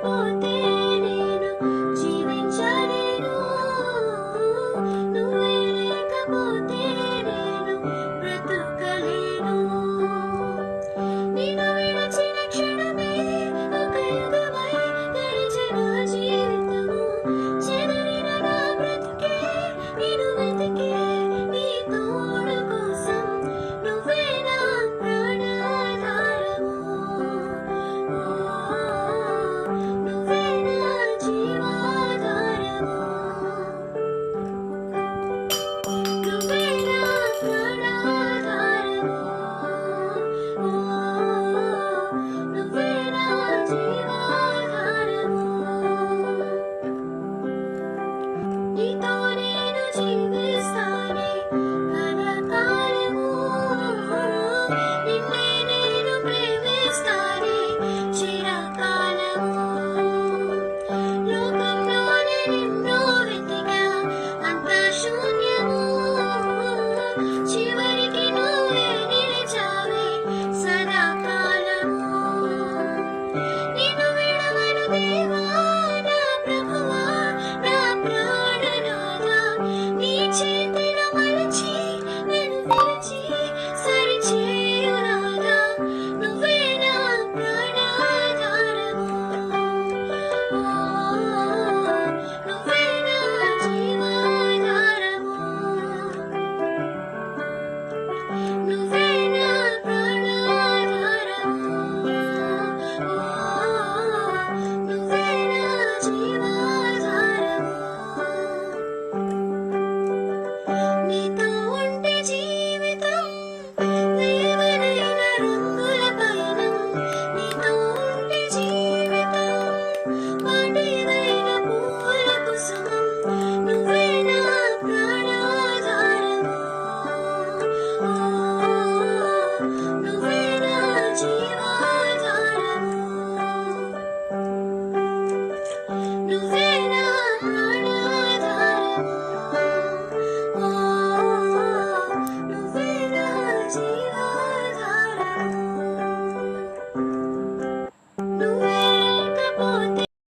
లేకపోతే నేను జీవించలేను. నువ్వే లేకపోతే నేను బ్రతుకలేను. నిన్ను విడచిన క్షణమే ఒక యుగమై గడిచిన జీవితము. చెదరిన నా బ్రతుకే నిన్ను వెతికే నీ తోడు కోసం. నువ్వే నా ప్రాణాధారము. నువ్వే నా జీవాధారము. నువ్వే నా ప్రాణాధారము. నువ్వే నా జీవాధారము. నీతో నేను జీవిస్తానే కలకాలము. నిన్నే నేను ప్రేమిస్తానే చిరకాలము. లోకంలోనే నిన్ను వెతికా అంతా శూన్యము. చివరికి నువ్వే నిలిచావే సదాకాలము. నిన్ను విడవను దేవా.